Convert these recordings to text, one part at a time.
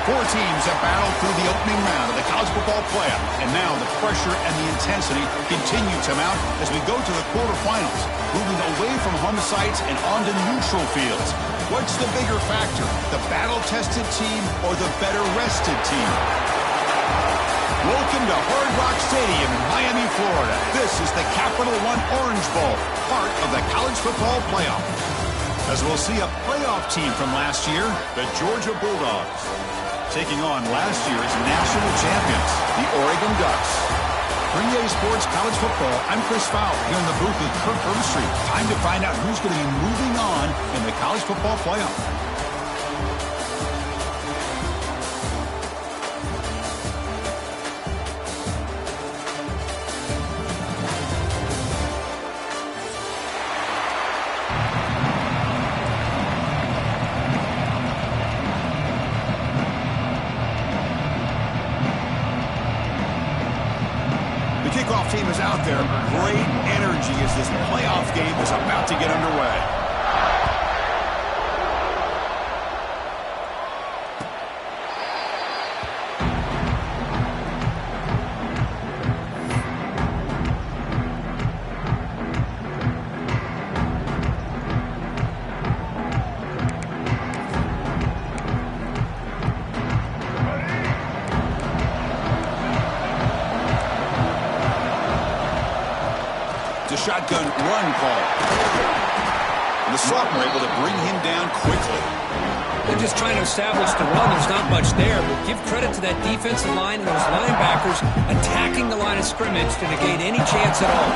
Four teams have battled through the opening round of the college football playoff, and now the pressure and the intensity continue to mount as we go to the quarterfinals, moving away from home sites and onto neutral fields. What's the bigger factor, the battle-tested team or the better-rested team? Welcome to Hard Rock Stadium in Miami, Florida. This is the Capital One Orange Bowl, part of the college football playoff. As we'll see a playoff team from last year, the Georgia Bulldogs, taking on last year's national champions, the Oregon Ducks. For EA Sports College Football, I'm Chris Fowler here in the booth with Kirk Herbstreit. Time to find out who's going to be moving on in the college football playoff. Kickoff team is out there. Great energy as this playoff game is about to get underway. Shotgun run call. And the sophomore able to bring him down quickly. They're just trying to establish the run. There's not much there, but give credit to that defensive line and those linebackers attacking the line of scrimmage to negate any chance at all.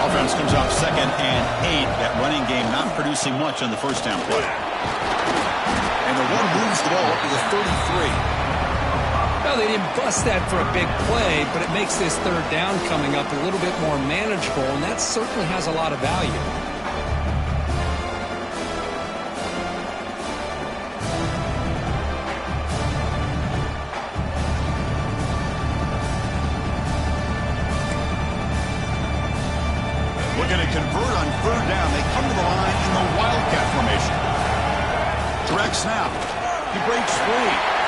Offense comes off 2nd and 8. That running game not producing much on the first down play. And the one moves the ball up to the 33. Well, they didn't bust that for a big play, but it makes this third down coming up a little bit more manageable, and that certainly has a lot of value. Looking to convert on third down. They come to the line in the Wildcat formation. Direct snap. He breaks free.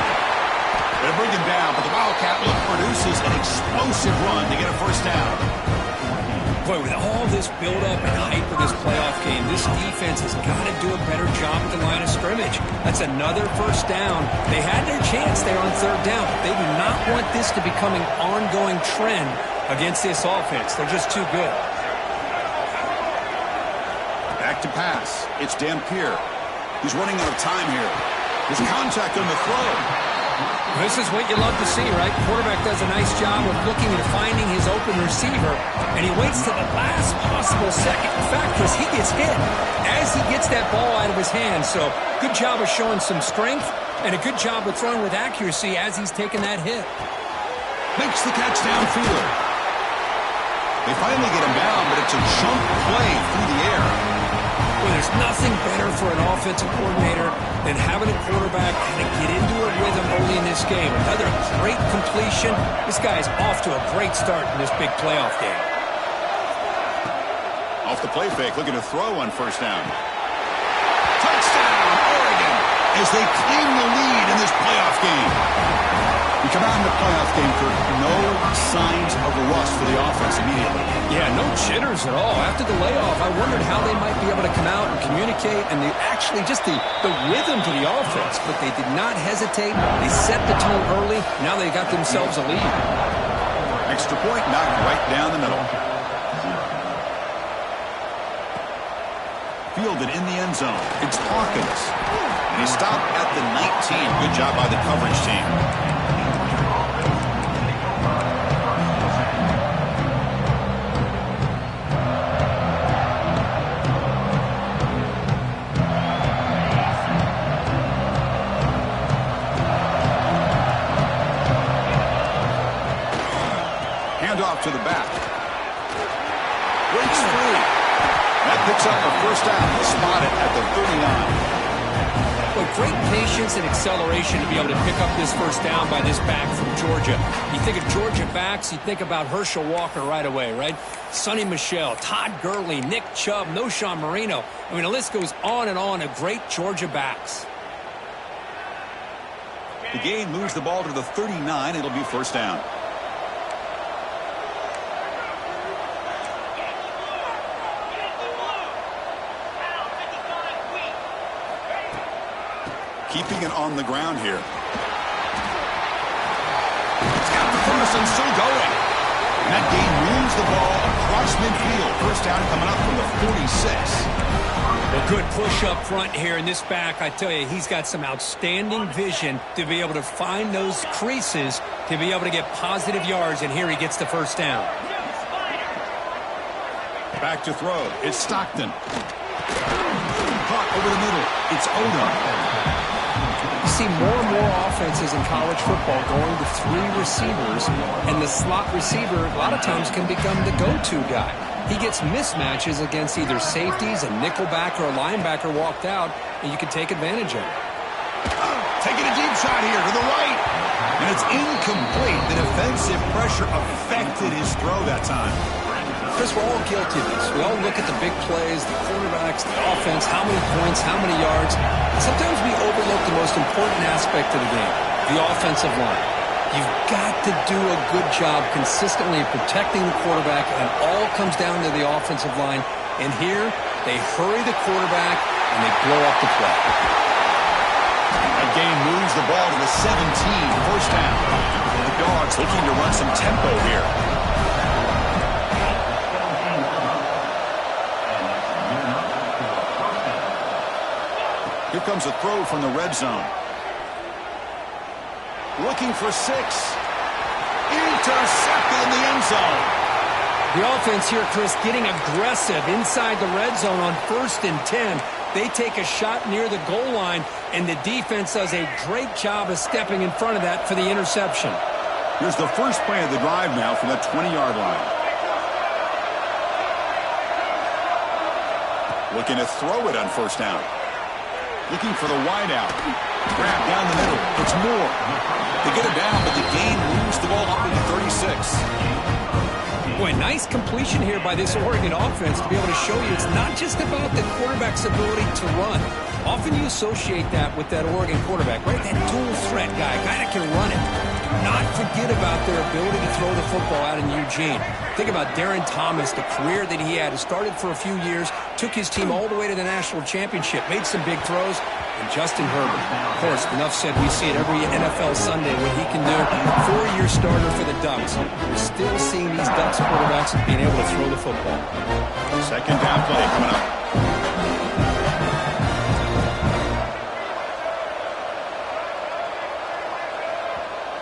They bring him down, but the Wildcat look produces an explosive run to get a first down. Boy, with all this build-up and hype of this playoff game, this defense has got to do a better job at the line of scrimmage. That's another first down. They had their chance there on third down, but they do not want this to become an ongoing trend against this offense. They're just too good. Back to pass. It's Dampier. He's running out of time here. There's contact on the throw. This is what you love to see, right? Quarterback does a nice job of looking and finding his open receiver, and he waits to the last possible second. In fact, Chris, he gets hit as he gets that ball out of his hand. So good job of showing some strength and a good job of throwing with accuracy as he's taking that hit. Makes the catch downfield. They finally get him down, but it's a jump play through the air. Well, there's nothing better for an offensive coordinator than having a quarterback kind of get into a rhythm early in this game. Another great completion. This guy's off to a great start in this big playoff game. Off the play fake, looking to throw on first down. Touchdown, Oregon, as they claim the lead in this playoff game. We come out in the playoff game for no signs of a rust for the offense immediately. Yeah, no jitters at all. After the layoff, I wondered how they might be able to come out and communicate and actually just the rhythm to the offense. But they did not hesitate. They set the tone early. Now they got themselves a lead. Extra point knocked right down the middle. Fielded in the end zone. It's Hawkins. And he stopped at the 19. Good job by the coverage team. Handoff to the back. Breaks free. That picks up a first down. Spotted at the 39. Well, great patience and acceleration to be able to pick up this first down by this back from Georgia. You think of Georgia backs, you think about Herschel Walker right away, right? Sonny Michel, Todd Gurley, Nick Chubb, Knowshon Moreno. I mean, the list goes on and on of great Georgia backs. The gain moves the ball to the 39. It'll be first down. Keeping it on the ground here. It's got the cross and still going. And that gain moves the ball across midfield. First down coming up from the 46. A good push up front here in this back. I tell you, he's got some outstanding vision to be able to find those creases to be able to get positive yards, and here he gets the first down. Back to throw. It's Stockton. Caught over the middle. It's Odom. You see more and more offenses in college football going to 3 receivers, and the slot receiver a lot of times can become the go-to guy. He gets mismatches against either safeties, a nickelbacker, or a linebacker walked out, and you can take advantage of it. Taking a deep shot here to the right. And it's incomplete. The defensive pressure affected his throw that time. Chris, we're all guilty of this. We all look at the big plays, the quarterbacks, the offense, how many points, how many yards. Sometimes we overlook the most important aspect of the game, the offensive line. You've got to do a good job consistently protecting the quarterback, and it all comes down to the offensive line. And here, they hurry the quarterback, and they blow up the play. That game moves the ball to the 17, first down. The Dogs looking to run some tempo here. Here comes a throw from the red zone. Looking for 6. Intercepted in the end zone. The offense here, Chris, getting aggressive inside the red zone on 1st and 10. They take a shot near the goal line, and the defense does a great job of stepping in front of that for the interception. Here's the first play of the drive now from that 20-yard line. Looking to throw it on first down. Looking for the wideout. Grab down the middle. It's Moore. They get it down, but the gain moves the ball up to the 36. Boy, nice completion here by this Oregon offense to be able to show you it's not just about the quarterback's ability to run. Often you associate that with that Oregon quarterback, right? That dual threat guy, a guy that can run it. Do not forget about their ability to throw the football out in Eugene. Think about Darren Thomas, the career that he had. He started for a few years, took his team all the way to the national championship, made some big throws, and Justin Herbert. Of course, enough said, we see it every NFL Sunday what he can do. 4-year starter for the Ducks. We're still seeing these Ducks quarterbacks being able to throw the football. Second down play coming up.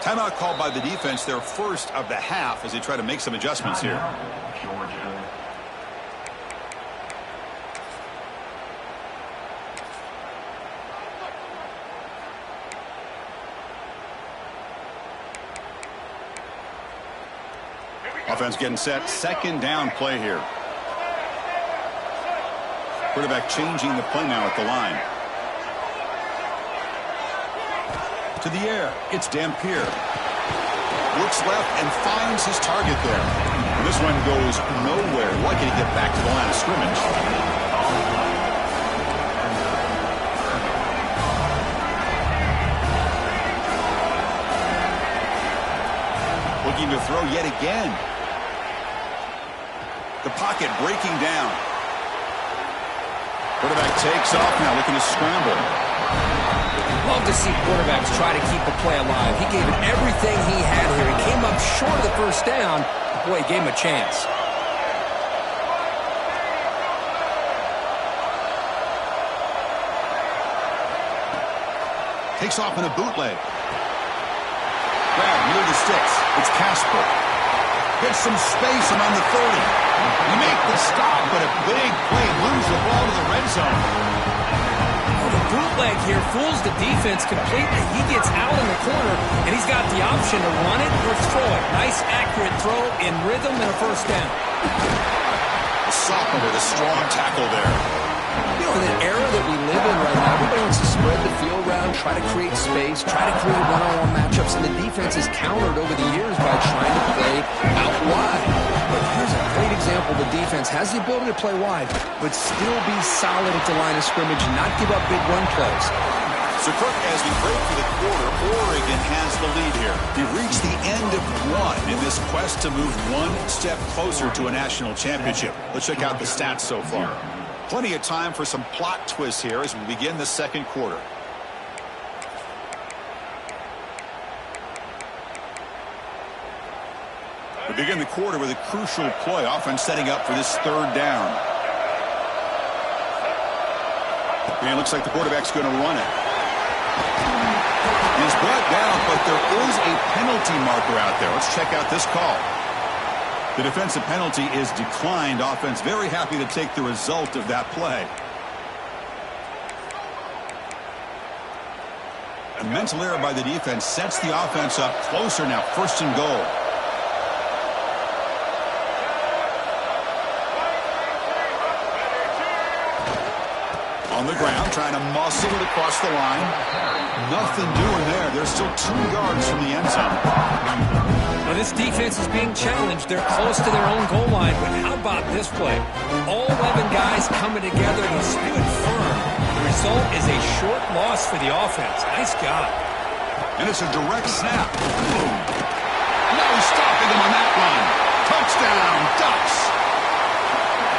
Timeout called by the defense, their first of the half, as they try to make some adjustments here. Offense getting set. Second down play here. Quarterback changing the play now at the line. To the air, it's Dampier. Looks left and finds his target there. And this one goes nowhere. Lucky to get back to the line of scrimmage. Looking to throw yet again. The pocket breaking down. Quarterback takes off now, looking to scramble. Love to see quarterbacks try to keep the play alive. He gave it everything he had here. He came up short of the first down. Boy, he gave him a chance. Takes off in a bootleg. Grab near the sticks. It's Casper. Gets some space around the 30. You make the stop, but a big play moves the ball to the red zone. The bootleg here fools the defense completely. He gets out in the corner, and he's got the option to run it or throw it. Nice, accurate throw in rhythm and a first down. The sophomore with a strong tackle there. You know, in the era that we live in right now, everybody wants to spread the field around, try to create space, try to create one-on-one matchups, and the defense is countered over the years by trying to play out wide. But here's a great example. The defense has the ability to play wide, but still be solid at the line of scrimmage and not give up big run plays. So, Kirk, as we break for the quarter, Oregon has the lead here. We've reached the end of one in this quest to move one step closer to a national championship. Let's check out the stats so far. Plenty of time for some plot twists here as we begin the second quarter. We begin the quarter with a crucial play, offense setting up for this third down. And it looks like the quarterback's going to run it. He's brought down, but there is a penalty marker out there. Let's check out this call. The defensive penalty is declined. Offense very happy to take the result of that play. A mental error by the defense sets the offense up closer now. First and goal. On the ground, trying to muscle it across the line. Nothing doing there. They're still 2 yards from the end zone. Well, this defense is being challenged. They're close to their own goal line, but how about this play? All 11 guys coming together and stood firm. The result is a short loss for the offense. Nice job. And it's a direct snap. No stopping him on that run. Touchdown, Ducks.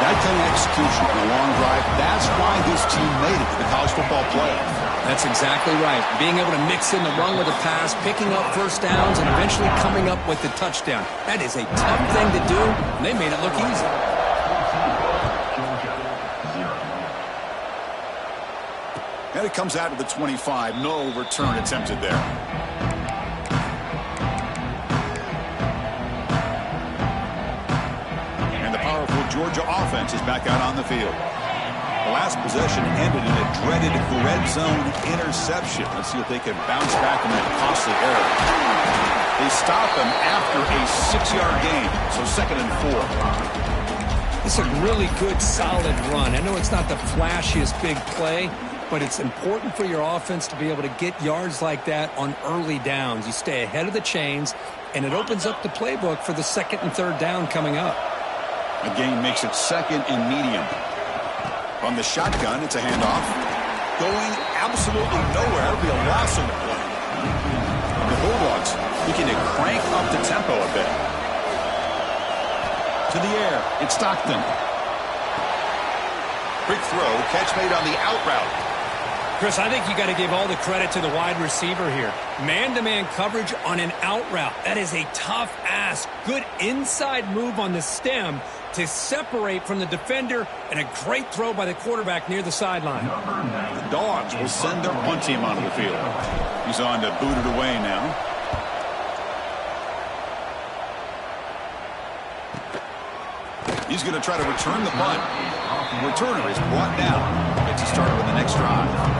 That kind of execution on a long drive, that's why this team made it to the college football playoff. That's exactly right. Being able to mix in the run with the pass, picking up first downs, and eventually coming up with the touchdown. That is a tough thing to do, and they made it look easy. And it comes out to the 25. No return attempted there. Georgia offense is back out on the field. The last possession ended in a dreaded red zone interception. Let's see if they can bounce back from that costly error. They stop him after a 6-yard gain, so 2nd and 4. It's a really good, solid run. I know it's not the flashiest big play, but it's important for your offense to be able to get yards like that on early downs. You stay ahead of the chains, and it opens up the playbook for the 2nd and 3rd down coming up. The game makes it 2nd and medium. On the shotgun, it's a handoff. Going absolutely nowhere. It'll be a loss on the play. The Bulldogs looking to crank up the tempo a bit. To the air, it's Stockton. Quick throw, catch made on the out route. Chris, I think you got to give all the credit to the wide receiver here. Man-to-man coverage on an out route. That is a tough ask. Good inside move on the stem to separate from the defender, and a great throw by the quarterback near the sideline. The Dogs will send their punt team onto the field. He's on to boot it away now. He's going to try to return the punt. The returner is brought down. Gets us started with the next drive.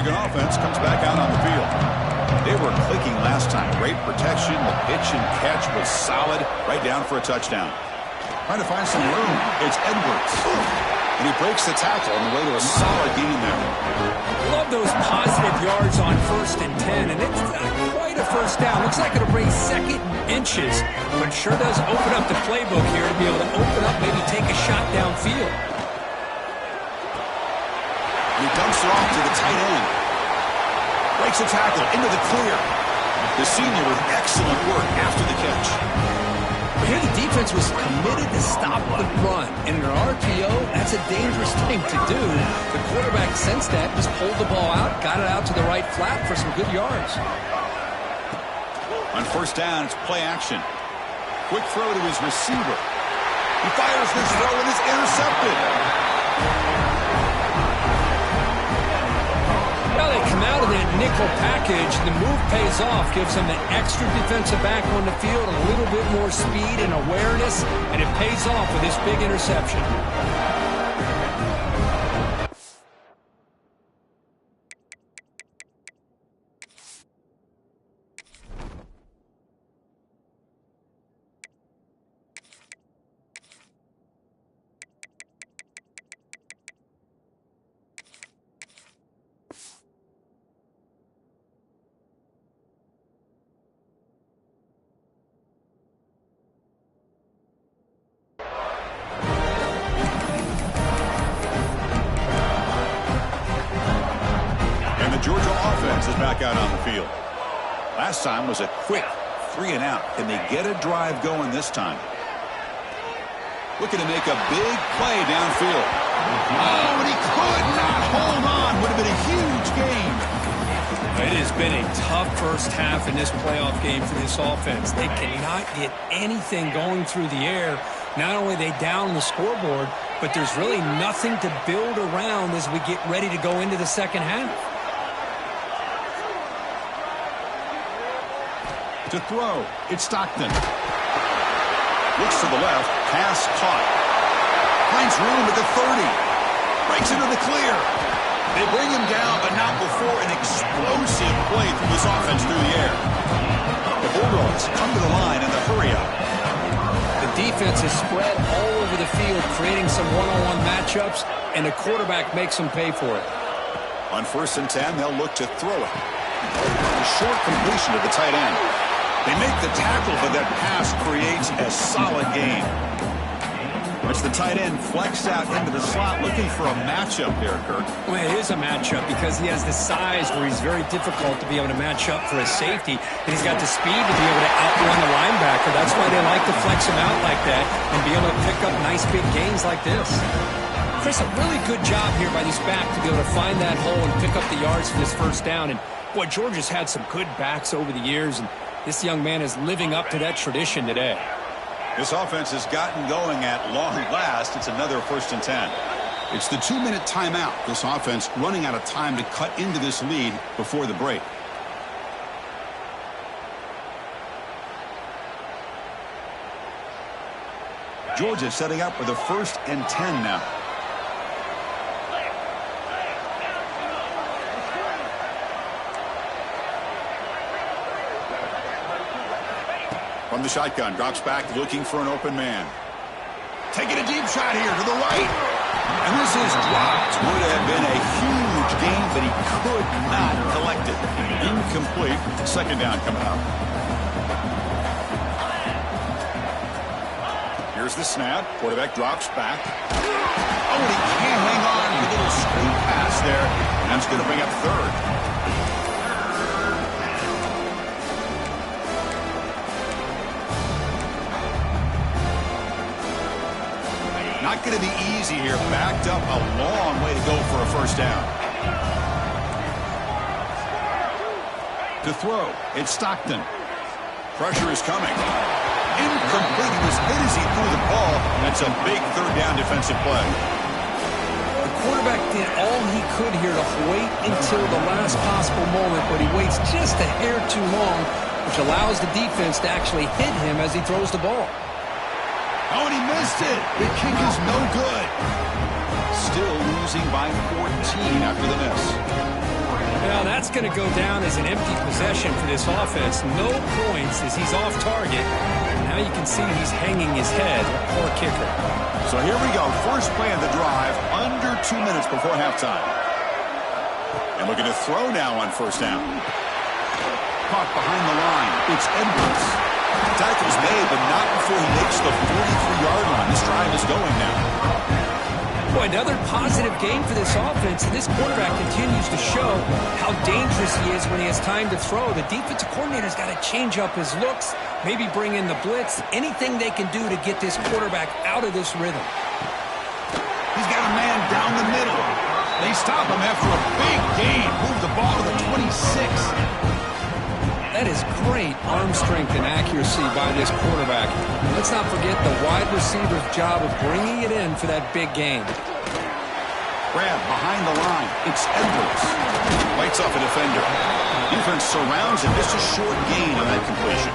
Offense comes back out on the field. They were clicking last time. Great protection. The pitch and catch was solid. Right down for a touchdown. Trying to find some room. It's Edwards. And he breaks the tackle on the way to a solid gain there. Love those positive yards on 1st and 10. And it's not quite a first down. Looks like it'll bring 2nd inches. But sure does open up the playbook here to be able to open up, maybe take a shot downfield. He dumps it off to the tight end. Breaks a tackle into the clear. The senior with excellent work after the catch. Here the defense was committed to stop the run. And in an RPO, that's a dangerous thing to do. The quarterback sensed that, just pulled the ball out, got it out to the right flat for some good yards. On 1st down, it's play action. Quick throw to his receiver. He fires this throw and is intercepted. Well, they come out of that nickel package. The move pays off, gives them an extra defensive back on the field, a little bit more speed and awareness, and it pays off with this big interception. Georgia offense is back out on the field. Last time was a quick 3-and-out. Can they get a drive going this time? Looking to make a big play downfield. Oh, and he could not hold on. Would have been a huge gain. It has been a tough first half in this playoff game for this offense. They cannot get anything going through the air. Not only are they down the scoreboard, but there's really nothing to build around as we get ready to go into the second half. To throw, it's Stockton. Looks to the left, pass caught. Finds room at the 30. Breaks into the clear. They bring him down, but not before an explosive play from this offense through the air. The Bulldogs come to the line in the hurry-up. The defense is spread all over the field, creating some one-on-one matchups, and the quarterback makes them pay for it. On 1st and 10, they'll look to throw it. A short completion to the tight end. They make the tackle, but that pass creates a solid gain. As the tight end flexed out into the slot, looking for a matchup there, Kirk. Well, it is a matchup because he has the size where he's very difficult to be able to match up for his safety, and he's got the speed to be able to outrun the linebacker. That's why they like to flex him out like that and be able to pick up nice big gains like this. Chris, a really good job here by this back to be able to find that hole and pick up the yards for this first down. And, boy, Georgia's had some good backs over the years, and this young man is living up to that tradition today. This offense has gotten going at long last. It's another 1st and 10. It's the 2-minute timeout. This offense running out of time to cut into this lead before the break. Georgia setting up with a 1st and 10 now. From the shotgun, drops back looking for an open man. Taking a deep shot here to the right. And this is dropped. Would have been a huge gain, but he could not collect it. Incomplete. 2nd down coming up. Here's the snap. Quarterback drops back. Oh, and he can't hang on. A little screen pass there. And that's going to bring up 3rd. Not going to be easy here. Backed up a long way to go for a 1st down. To throw, it's Stockton. Pressure is coming. Incomplete. He was hit as he threw the ball. That's a big 3rd down defensive play. The quarterback did all he could here to wait until the last possible moment, but he waits just a hair too long, which allows the defense to actually hit him as he throws the ball. Oh, and he missed it. The kick is no good. Still losing by 14 after the miss. Well, that's going to go down as an empty possession for this offense. No points as he's off target. Now you can see he's hanging his head. Poor kicker. So here we go. First play of the drive, under 2 minutes before halftime. And looking to throw now on 1st down. Caught behind the line. It's Edwards. Tackle's made, but not before he makes the 43-yard line. This drive is going now. Boy, another positive game for this offense. And this quarterback continues to show how dangerous he is when he has time to throw. The defensive coordinator's got to change up his looks, maybe bring in the blitz, anything they can do to get this quarterback out of this rhythm. He's got a man down the middle. They stop him after a big gain. Move the ball to the 26. That is great arm strength and accuracy by this quarterback. And let's not forget the wide receiver's job of bringing it in for that big gain. Grab behind the line. It's Edwards. Lights up a defender. Defense surrounds him. Just a short gain on that completion.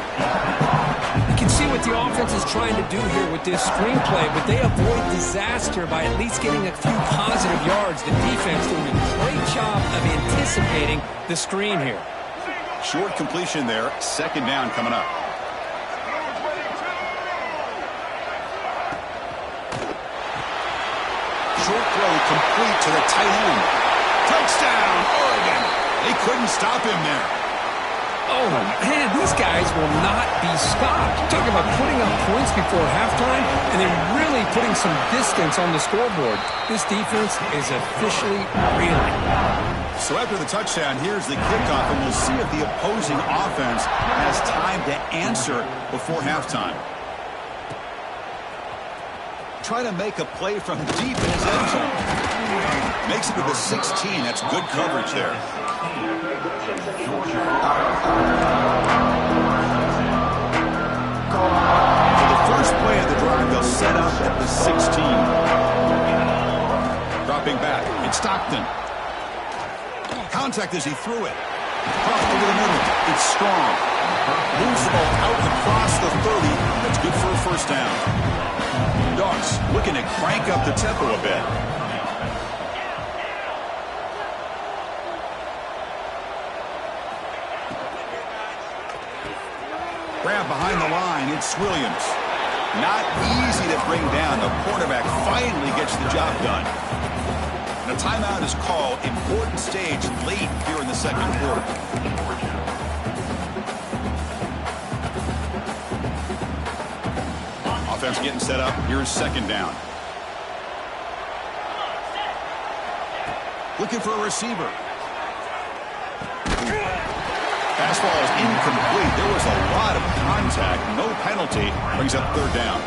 You can see what the offense is trying to do here with this screenplay, but they avoid disaster by at least getting a few positive yards. The defense doing a great job of anticipating the screen here. Short completion there. 2nd down coming up. Short throw complete to the tight end. Touchdown, Oregon. They couldn't stop him there. Oh, man, these guys will not be stopped. Talk about putting up points before halftime and then really putting some distance on the scoreboard. This defense is officially reeling. So after the touchdown, here's the kickoff, and we'll see if the opposing offense has time to answer before halftime. Try to make a play from deep in his end zone. Makes it to the 16. That's good coverage there. For the first play of the drive, they'll set up at the 16. Dropping back, it's Stockton. Contact as he threw it. Cross over the middle. It's strong. Moves the ball out across the 30. That's good for a first down. Dogs looking to crank up the tempo a bit. Grab behind the line. It's Williams. Not easy to bring down. The quarterback finally gets the job done. And a timeout is called. Important stage late here in the second quarter. Offense getting set up. Here's second down. Looking for a receiver. Fastball is incomplete. There was a lot of contact. No penalty. Brings up third down.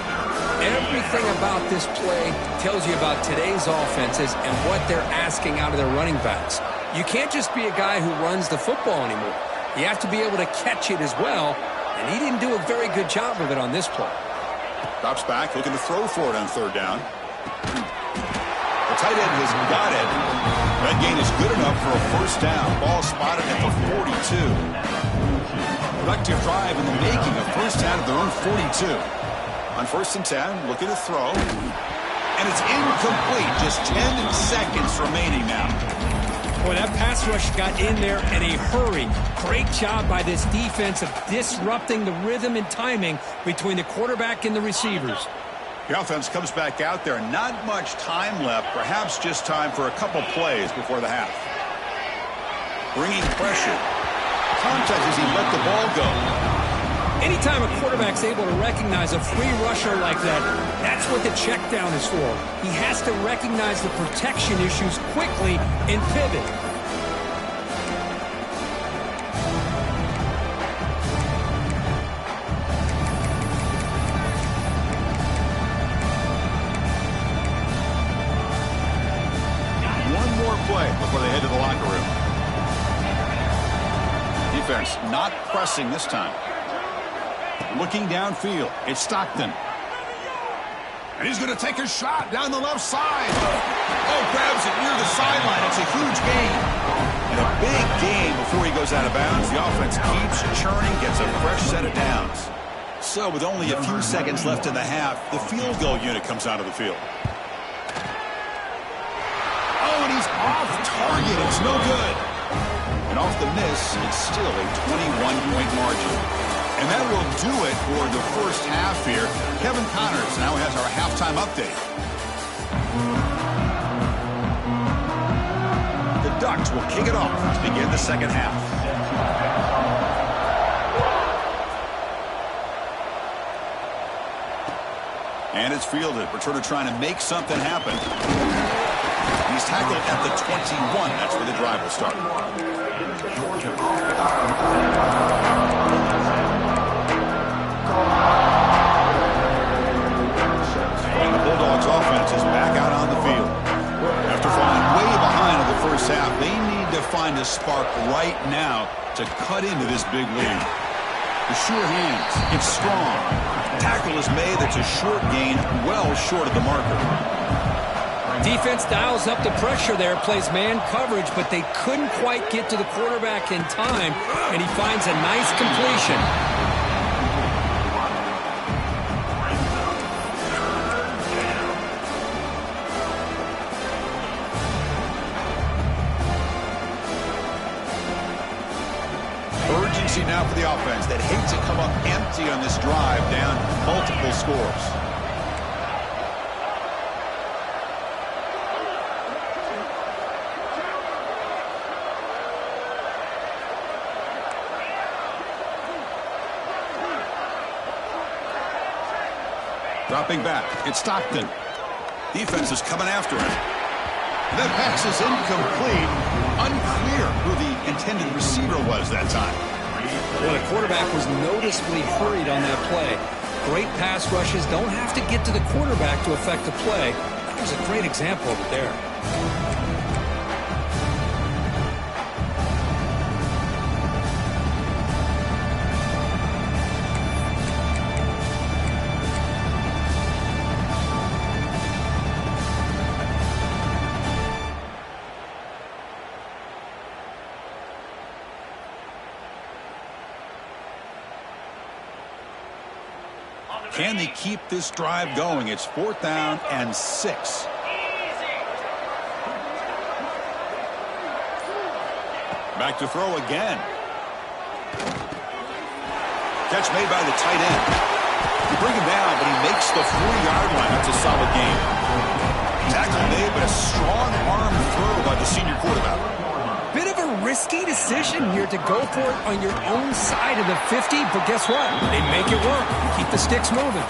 Everything about this play tells you about today's offenses and what they're asking out of their running backs. You can't just be a guy who runs the football anymore. You have to be able to catch it as well, and he didn't do a very good job of it on this play. Drops back, looking to throw for it on third down. The tight end has got it. That gain is good enough for a first down. Ball spotted at the 42. Productive drive in the making, a first down at their own 42. On first and 10, looking to throw. And it's incomplete. Just 10 seconds remaining now. Boy, that pass rush got in there in a hurry. Great job by this defense of disrupting the rhythm and timing between the quarterback and the receivers. The offense comes back out there. Not much time left. Perhaps just time for a couple plays before the half. Bringing pressure. Contact as he let the ball go. Anytime a quarterback's able to recognize a free rusher like that, that's what the check down is for. He has to recognize the protection issues quickly and pivot. One more play before they head to the locker room. Defense not pressing this time. Looking downfield, it's Stockton. And he's going to take a shot down the left side. Oh, grabs it near the sideline. It's a huge gain. And a big gain before he goes out of bounds. The offense keeps churning, gets a fresh set of downs. So with only a few seconds left in the half, the field goal unit comes out of the field. Oh, and he's off target. It's no good. And off the miss, it's still a 21-point margin. And that will do it for the first half here. Kevin Connors now has our halftime update. The Ducks will kick it off to begin the second half. And it's fielded. Returner trying to make something happen. He's tackled at the 21. That's where the drive will start. And the Bulldogs offense is back out on the field. After falling way behind in the first half, they need to find a spark right now to cut into this big lead. The sure hands, it's strong. Tackle is made, that's a short gain, well short of the marker. Defense dials up the pressure there, plays man coverage, but they couldn't quite get to the quarterback in time, and he finds a nice completion. Urgency now for the offense that hates to come up empty on this drive, down multiple scores. Dropping back, it's Stockton. Defense is coming after him. That pass is incomplete. Unclear who the intended receiver was that time. Well, the quarterback was noticeably hurried on that play. Great pass rushes don't have to get to the quarterback to affect the play. That was a great example of it there. Can they keep this drive going? It's 4th down and 6. Back to throw again. Catch made by the tight end. You bring him down, but he makes the 40-yard line. That's a solid gain. Tackle made, but a strong arm throw by the senior quarterback. Bit of a risky decision here to go for it on your own side of the 50, but guess what? They make it work. Keep the sticks moving.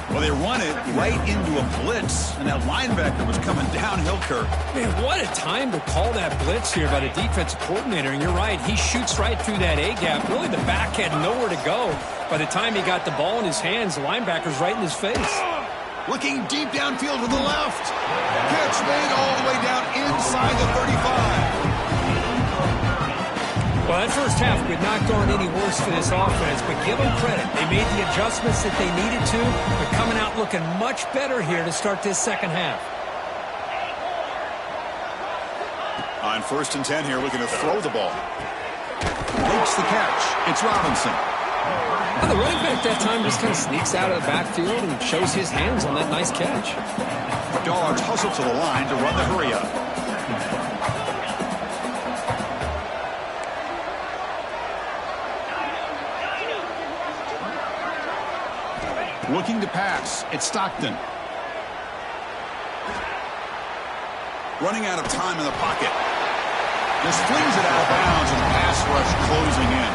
Well, they run it right into a blitz, and that linebacker was coming downhill, Kirk. Man, what a time to call that blitz here by the defensive coordinator. And you're right, he shoots right through that A-gap. Really, the back had nowhere to go. By the time he got the ball in his hands, the linebacker's right in his face. Looking deep downfield to the left. Catch made all the way down inside the 35. Well, that first half could not gone any worse for this offense, but give them credit. They made the adjustments that they needed to. They're coming out looking much better here to start this second half. On 1st and 10 here, looking to throw the ball. Makes the catch. It's Robinson. Well, the running back that time just kind of sneaks out of the backfield and shows his hands on that nice catch. Dogs hustle to the line to run the hurry up. Looking to pass. It's Stockton. Running out of time in the pocket. Just flings it out of bounds and the pass rush closing in.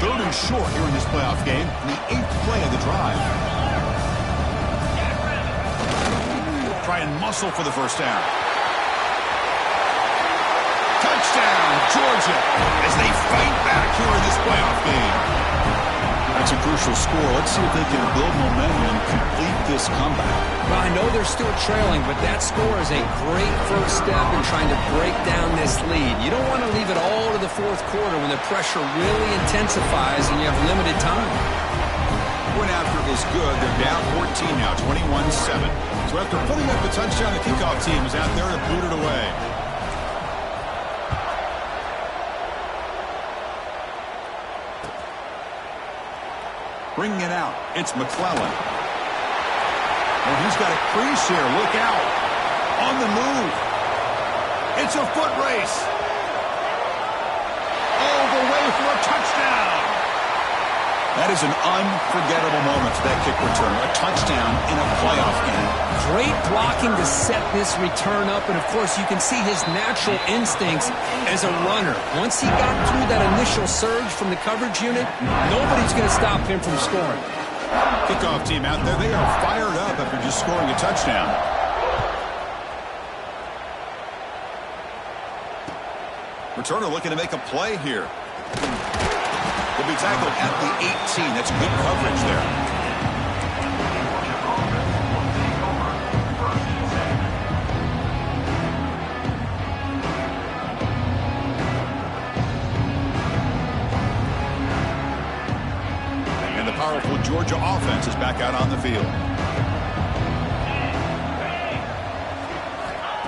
Third and short here in this playoff game, the 8th play of the drive. Try and muscle for the first down. Touchdown, Georgia, as they fight back here in this playoff game. That's a crucial score. Let's see if they can build momentum and complete this comeback. Well, I know they're still trailing, but that score is a great first step in trying to break down this lead. You don't want to leave it all to the 4th quarter when the pressure really intensifies and you have limited time. Point after is good. They're down 14 now, 21-7. So after putting up a touchdown, the kickoff team is out there to boot it away. Bringing it out, it's McClellan. And he's got a crease here. Look out. On the move. It's a foot race. All the way for a touchdown. That is an unforgettable moment for that kick return. A touchdown in a playoff game. Great blocking to set this return up, and of course you can see his natural instincts as a runner. Once he got through that initial surge from the coverage unit, nobody's going to stop him from scoring. Kickoff team out there, they are fired up after just scoring a touchdown. Returner looking to make a play here. Will be tackled at the 18. That's good coverage there. And the powerful Georgia offense is back out on the field.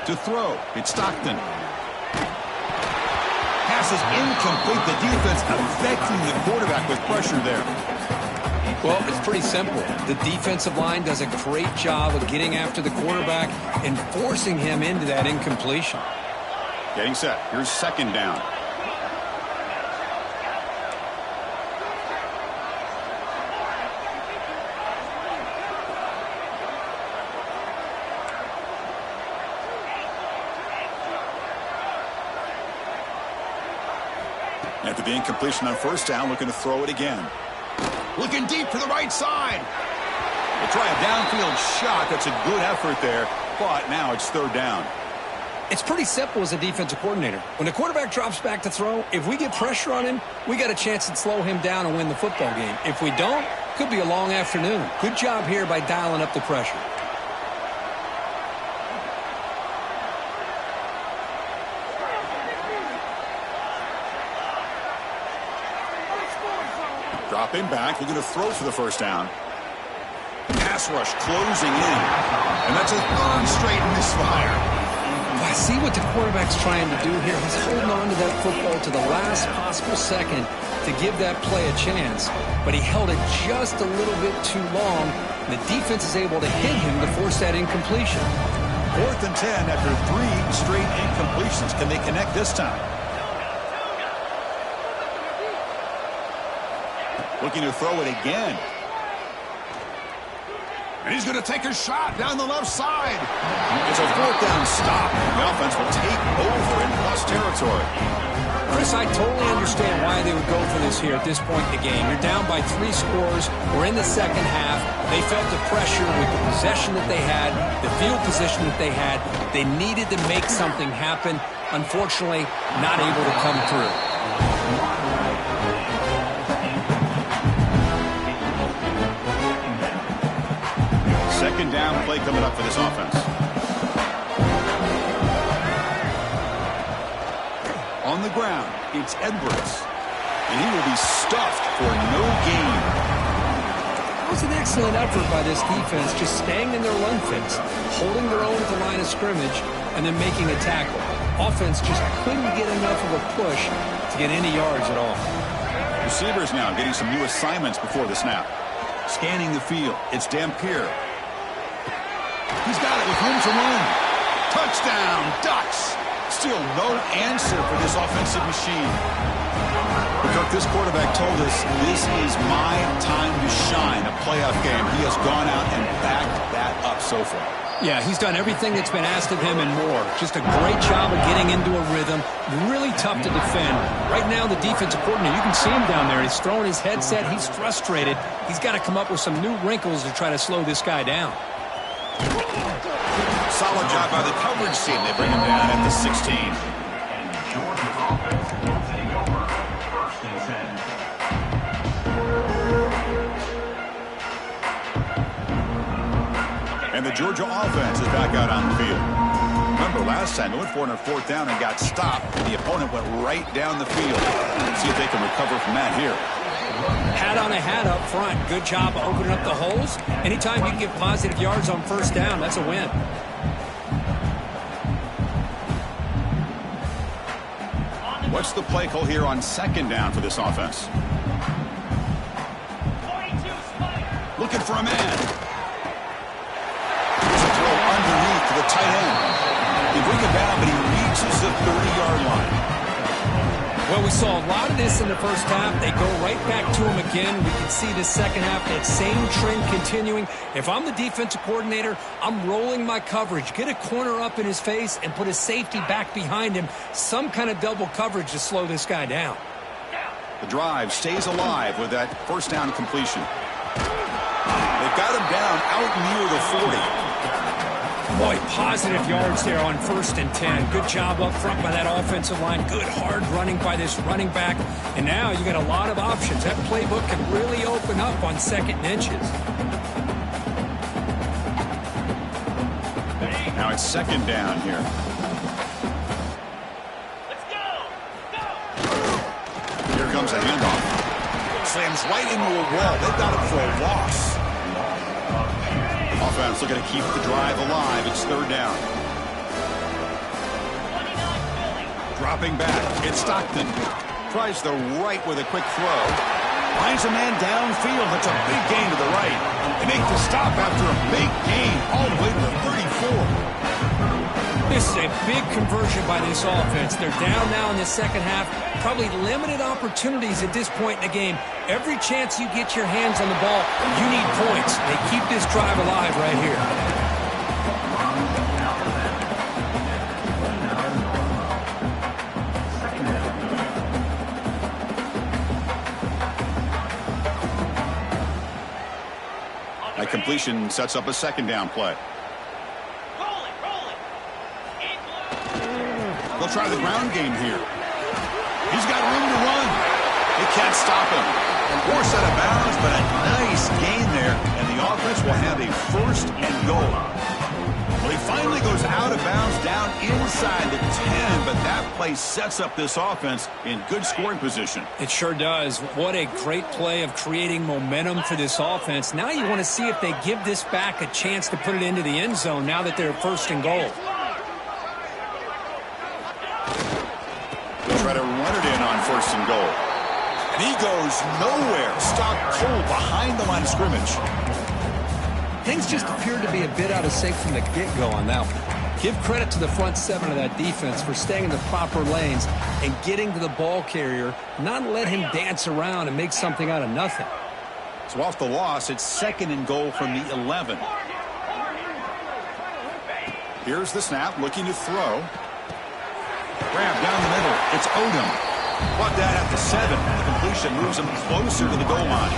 To throw, it's Stockton. Pass is incomplete. The defense affecting the quarterback with pressure there. Well, it's pretty simple. The defensive line does a great job of getting after the quarterback and forcing him into that incompletion. Getting set. Here's 2nd down. After the incompletion on first down, looking to throw it again. Looking deep to the right side. We'll try a downfield shot. That's a good effort there, but now it's third down. It's pretty simple as a defensive coordinator. When the quarterback drops back to throw, if we get pressure on him, we got a chance to slow him down and win the football game. If we don't, could be a long afternoon. Good job here by dialing up the pressure. Dropping back, looking to throw for the first down. Pass rush closing in. And that's a third straight misfire. I see what the quarterback's trying to do here. He's holding on to that football to the last possible second to give that play a chance. But he held it just a little bit too long. The defense is able to hit him to force that incompletion. 4th and 10 after 3 straight incompletions. Can they connect this time? Looking to throw it again. And he's going to take a shot down the left side. It's a 4th down stop. The offense will take over in plus territory. Chris, I totally understand why they would go for this here at this point in the game. You're down by 3 scores. We're in the second half. They felt the pressure with the possession that they had, the field position that they had. They needed to make something happen. Unfortunately, not able to come through. Second down play coming up for this offense. On the ground, it's Edwards. And he will be stuffed for no gain. That was an excellent effort by this defense, just staying in their run fix, holding their own at the line of scrimmage, and then making a tackle. Offense just couldn't get enough of a push to get any yards at all. Receivers now getting some new assignments before the snap. Scanning the field, it's Dampier. He's got it with room to run. Touchdown, Ducks. Still no answer for this offensive machine. Kirk, this quarterback told us this is my time to shine, a playoff game. He has gone out and backed that up so far. Yeah, he's done everything that's been asked of him and more. Just a great job of getting into a rhythm. Really tough to defend. Right now, the defensive coordinator, you can see him down there. He's throwing his headset. He's frustrated. He's got to come up with some new wrinkles to try to slow this guy down. Solid job by the coverage team. They bring him down at the 16. And the Georgia offense is back out on the field. Remember, last time they went for it on 4th down and got stopped. The opponent went right down the field. Let's see if they can recover from that here. Hat on a hat up front. Good job opening up the holes. Anytime you can get positive yards on first down, that's a win. What's the play call here on 2nd down for this offense? Looking for a man. There's a throw underneath to the tight end. He brings it down, but he reaches the 30-yard line. Well, we saw a lot of this in the first half. They go right back to him again. We can see the second half, that same trend continuing. If I'm the defensive coordinator, I'm rolling my coverage. Get a corner up in his face and put a safety back behind him. Some kind of double coverage to slow this guy down. The drive stays alive with that first down completion. They've got him down out near the 40. Boy, positive yards there on 1st and 10. Good job up front by that offensive line. Good hard running by this running back. And now you got a lot of options. That playbook can really open up on 2nd and inches. Now it's 2nd down here. Let's go! Here comes a handoff. Slams right into a wall. They've got him for a loss. Offense looking to keep the drive alive. It's 3rd down. Dropping back. It's Stockton. Tries the right with a quick throw. Finds a man downfield. That's a big gain to the right. They make the stop after a big gain all the way to the 34. This is a big conversion by this offense. They're down now in the second half. Probably limited opportunities at this point in the game. Every chance you get your hands on the ball, you need points. They keep this drive alive right here. A completion sets up a second down play. They'll try the ground game here. He's got room to run. They can't stop him. Forced out of bounds, but a nice gain there, and the offense will have a first and goal. Well, he finally goes out of bounds down inside the 10, but that play sets up this offense in good scoring position. It sure does. What a great play of creating momentum for this offense. Now you want to see if they give this back a chance to put it into the end zone now that they're first and goal. They'll try to run it in on first and goal. And he goes nowhere. Stopped cold behind the line of scrimmage. Things just appeared to be a bit out of sync from the get-go on that one. Give credit to the front seven of that defense for staying in the proper lanes and getting to the ball carrier, not let him dance around and make something out of nothing. So off the loss, it's second and goal from the 11. Here's the snap, looking to throw. Grab down the middle. It's Odom. Brought down at the 7. The completion moves him closer to the goal line.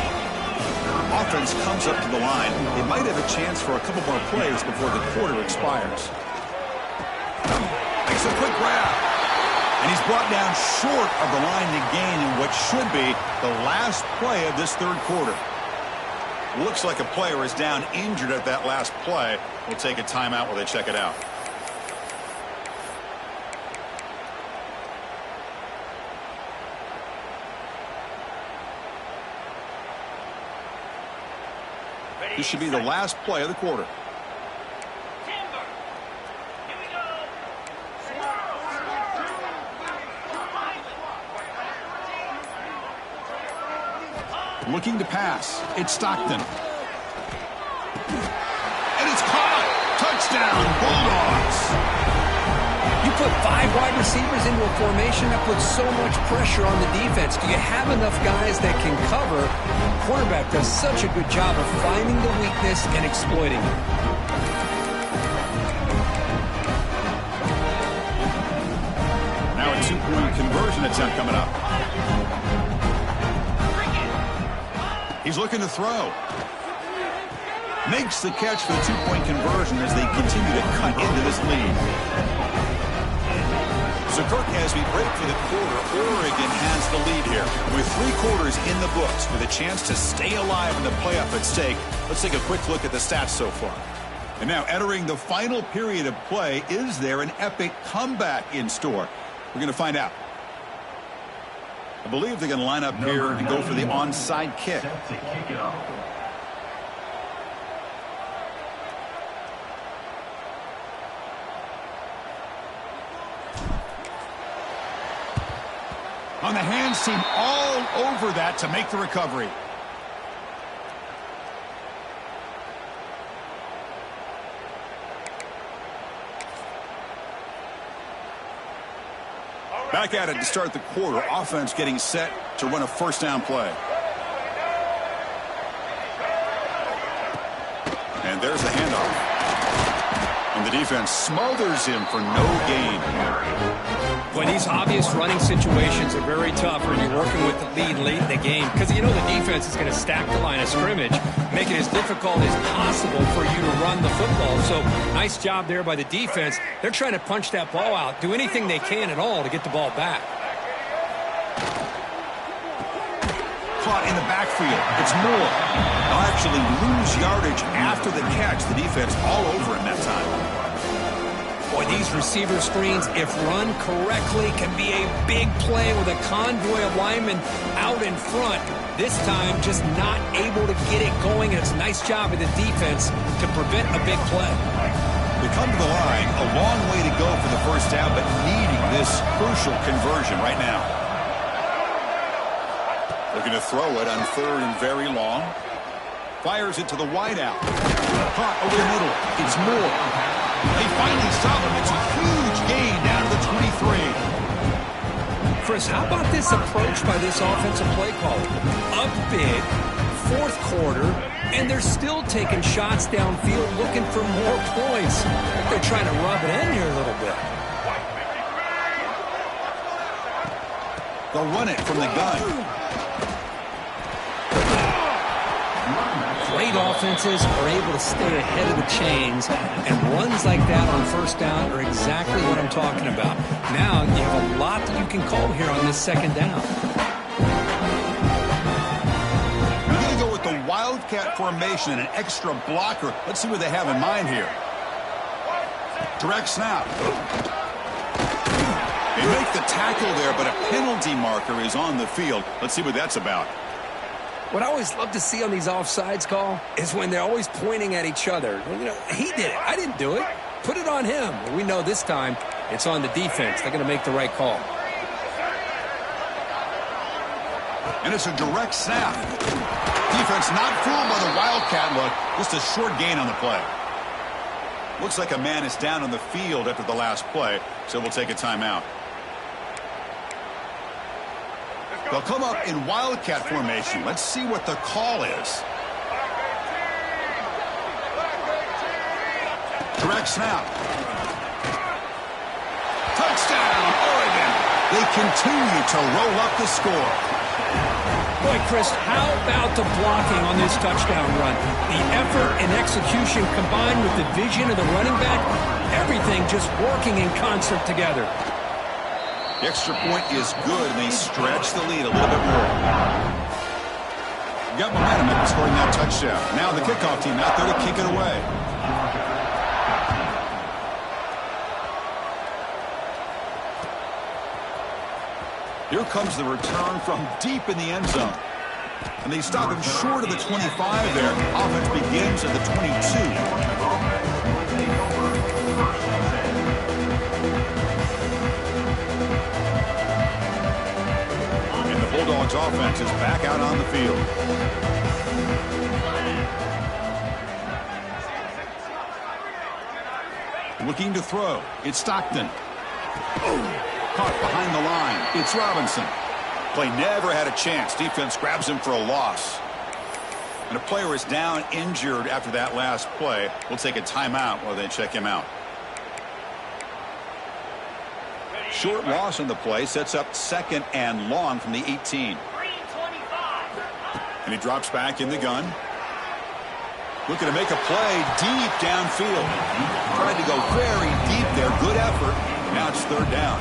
Offense comes up to the line. They might have a chance for a couple more plays before the quarter expires. Makes a quick grab. And he's brought down short of the line to gain in what should be the last play of this third quarter. Looks like a player is down injured at that last play. We'll take a timeout while they check it out. This should be the last play of the quarter. Looking to pass. It's Stockton. And it's caught. Touchdown, Bulldogs. You put 5 wide receivers into a formation that puts so much pressure on the defense. Do you have enough guys that can cover? Quarterback does such a good job of finding the weakness and exploiting it. Now a 2-point conversion attempt coming up. He's looking to throw. Makes the catch for the 2-point conversion as they continue to cut into this lead. So, Kirk, as we break for the quarter, Oregon has the lead here. With 3 quarters in the books, with a chance to stay alive in the playoff at stake, let's take a quick look at the stats so far. And now, entering the final period of play, is there an epic comeback in store? We're going to find out. I believe they're going to line up here and go for the onside kick. On the hands team all over that to make the recovery. Back at it to start the quarter. Offense getting set to run a first down play. And there's the handoff. And the defense smothers him for no gain. Boy, these obvious running situations are very tough when you're working with the lead late in the game because you know the defense is going to stack the line of scrimmage, make it as difficult as possible for you to run the football. So nice job there by the defense. They're trying to punch that ball out, do anything they can at all to get the ball back. Caught in the backfield. It's Moore. They'll actually lose yardage after the catch. The defense all over him that time. Boy, these receiver screens, if run correctly, can be a big play with a convoy of linemen out in front. This time, just not able to get it going, and it's a nice job of the defense to prevent a big play. They come to the line, a long way to go for the first down, but needing this crucial conversion right now. Looking to throw it on 3rd and very long. Fires it to the wideout. Caught over the middle. It's Moore. They finally stop him. It's a huge gain down to the 23. Chris, how about this approach by this offensive play caller? Up big, 4th quarter, and they're still taking shots downfield looking for more points. They're trying to rub it in here a little bit. They'll run it from the gun. Great Great offenses are able to stay ahead of the chains, and runs like that on first down are exactly what I'm talking about. Now you have a lot that you can call here on this second down. We're going to go with the Wildcat formation and an extra blocker. Let's see what they have in mind here. Direct snap. They make the tackle there, but a penalty marker is on the field. Let's see what that's about. What I always love to see on these offsides call is when they're always pointing at each other. Well, you know, he did it. I didn't do it. Put it on him. We know this time it's on the defense. They're going to make the right call. And it's a direct snap. Defense not fooled by the Wildcat look. Just a short gain on the play. Looks like a man is down on the field after the last play, so we'll take a timeout. They'll come up in Wildcat formation. Let's see what the call is. Direct snap. Touchdown, Oregon. They continue to roll up the score. Boy, Chris, how about the blocking on this touchdown run? The effort and execution combined with the vision of the running back, everything just working in concert together. The extra point is good, and they stretch the lead a little bit more. Got momentum after scoring that touchdown. Now the kickoff team out there to kick it away. Here comes the return from deep in the end zone. And they stop him short of the 25 there. Offense begins at the 22. Bulldogs offense is back out on the field. Looking to throw. It's Stockton. Caught behind the line. It's Robinson. Play never had a chance. Defense grabs him for a loss. And a player is down injured after that last play. We'll take a timeout while they check him out. Short loss on the play sets up second and long from the 18. And he drops back in the gun. Looking to make a play deep downfield. Tried to go very deep there. Good effort. Now it's third down.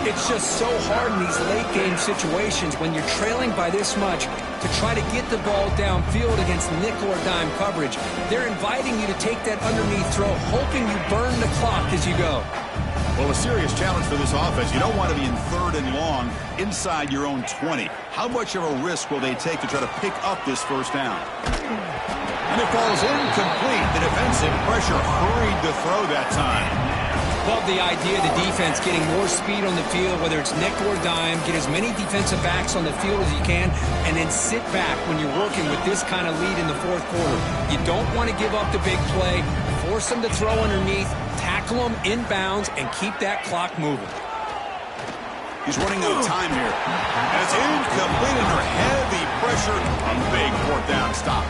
It's just so hard in these late game situations when you're trailing by this much to try to get the ball downfield against nickel or dime coverage. They're inviting you to take that underneath throw, hoping you burn the clock as you go. Well, a serious challenge for this offense. You don't want to be in third and long inside your own 20. How much of a risk will they take to try to pick up this first down? And it falls incomplete. The defensive pressure hurried the throw that time. Love the idea of the defense getting more speed on the field, whether it's nickel or dime, get as many defensive backs on the field as you can, and then sit back when you're working with this kind of lead in the fourth quarter. You don't want to give up the big play, force them to throw underneath, tackle them inbounds, and keep that clock moving. He's running out of time here. And it's incomplete under heavy pressure. A big fourth down stop.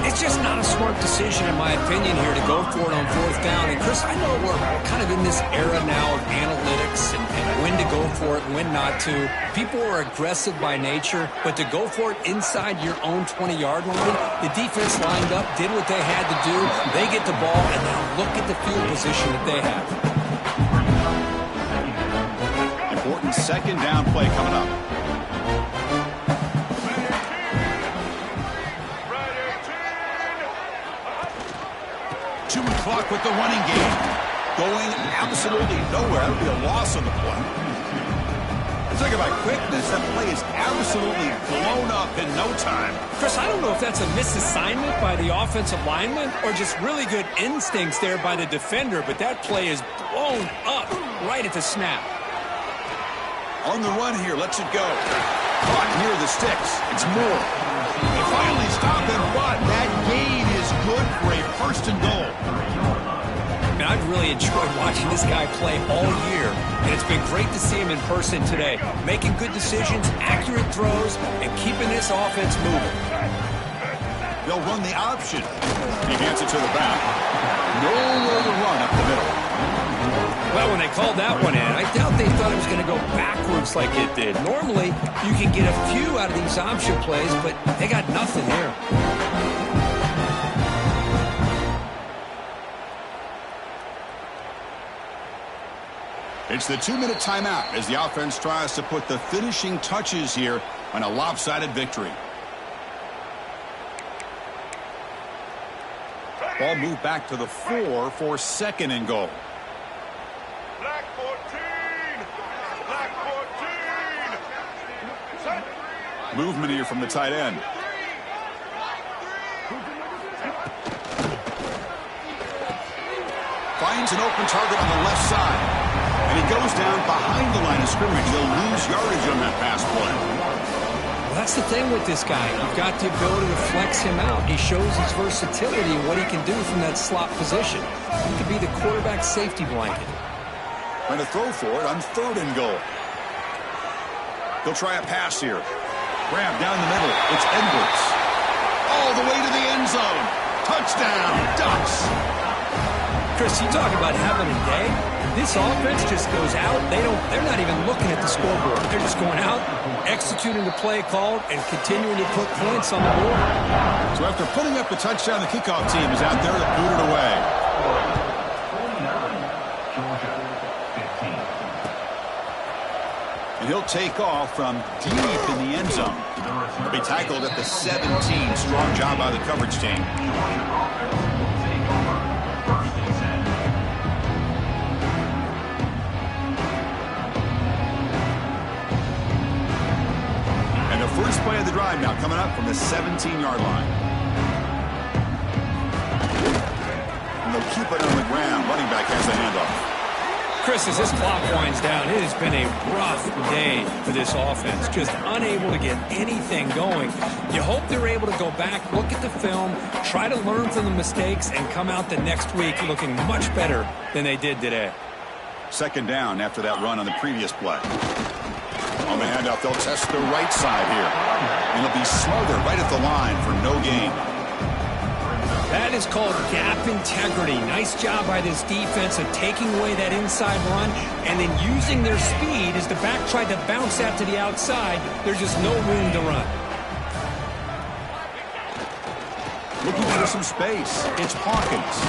It's just not a smart decision, in my opinion, here to go for it on fourth down. And, Chris, I know we're kind of in this era now of analytics and when to go for it and when not to. People are aggressive by nature, but to go for it inside your own 20-yard line, the defense lined up, did what they had to do. They get the ball, and then look at the field position that they have. Important second down play coming up. Clock with the running game. Going absolutely nowhere. That would be a loss on the play. Talk about quickness. That play is absolutely blown up in no time. Chris, I don't know if that's a misassignment by the offensive lineman or just really good instincts there by the defender, but that play is blown up right at the snap. On the run here. Lets it go. Caught near the sticks. It's Moore. They finally stop him, but that gain is good for a first and goal. And I've really enjoyed watching this guy play all year, and it's been great to see him in person today, making good decisions, accurate throws, and keeping this offense moving. They'll run the option. He hands it to the back. Nowhere to run up the middle. Well, when they called that one in, I doubt they thought it was going to go backwards like it did. Normally, you can get a few out of these option plays, but they got nothing here. It's the 2-minute timeout as the offense tries to put the finishing touches here on a lopsided victory. Ball moved back to the 4 for 2nd and goal. Black 14! Black 14! Movement here from the tight end. Finds an open target on the left side. And he goes down behind the line of scrimmage. He'll lose yardage on that pass play. Well, that's the thing with this guy. You've got the ability to flex him out. He shows his versatility and what he can do from that slot position. He could be the quarterback safety blanket. Trying to throw for it on 3rd and goal. He'll try a pass here. Grab down the middle. It's Edwards. All the way to the end zone. Touchdown, Ducks. Chris, you talk about having a day. This offense just goes out. They're not even looking at the scoreboard. They're just going out, executing the play called, and continuing to put points on the board. So after putting up the touchdown, the kickoff team is out there to boot it away. And he'll take off from deep in the end zone. He'll be tackled at the 17. Strong job by the coverage team. First play of the drive now coming up from the 17-yard line. And they'll keep it on the ground. Running back has the handoff. Chris, as this clock winds down, it has been a rough day for this offense. Just unable to get anything going. You hope they're able to go back, look at the film, try to learn from the mistakes, and come out the next week looking much better than they did today. 2nd down after that run on the previous play. On the handoff, they'll test the right side here. And it'll be smothered right at the line for no gain. That is called gap integrity. Nice job by this defense of taking away that inside run and then using their speed as the back tried to bounce out to the outside. There's just no room to run. Looking for some space. It's Hawkins.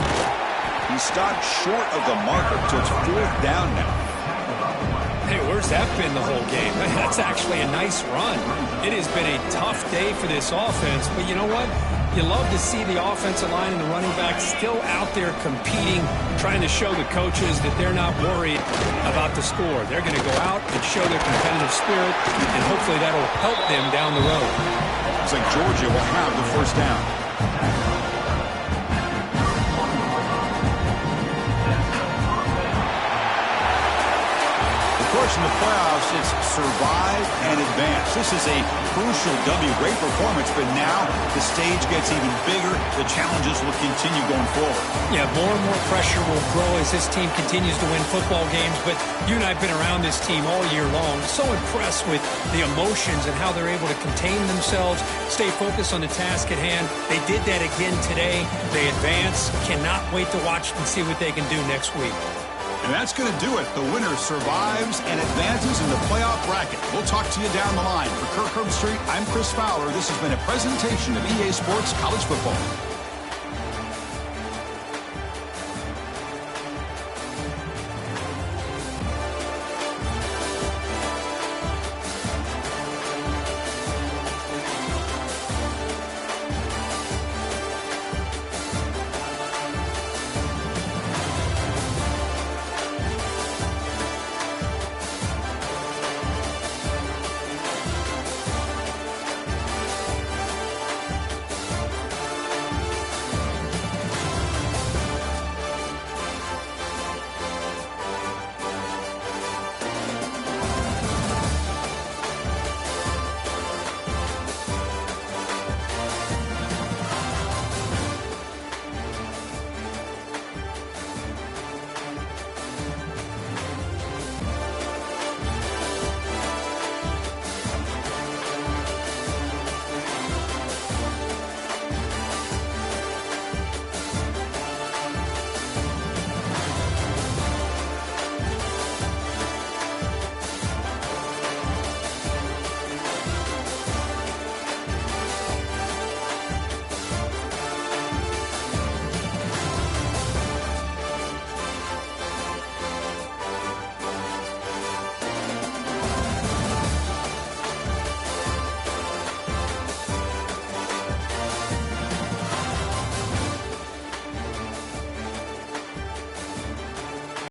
He stopped short of the marker, so it's 4th down now. Hey, where's that been the whole game? That's actually a nice run. It has been a tough day for this offense, but you know what? You love to see the offensive line and the running back still out there competing, trying to show the coaches that they're not worried about the score. They're going to go out and show their competitive spirit, and hopefully that'll help them down the road. Looks like Georgia will have the 1st down. Of course, in the playoffs, it's survive and advance. This is a crucial W. Great performance, but now the stage gets even bigger. The challenges will continue going forward. Yeah, more and more pressure will grow as this team continues to win football games, but you and I have been around this team all year long. So impressed with the emotions and how they're able to contain themselves, stay focused on the task at hand. They did that again today. They advance. Cannot wait to watch and see what they can do next week. And that's going to do it. The winner survives and advances in the playoff bracket. We'll talk to you down the line. For Kirk Herbstreit, I'm Chris Fowler. This has been a presentation of EA Sports College Football.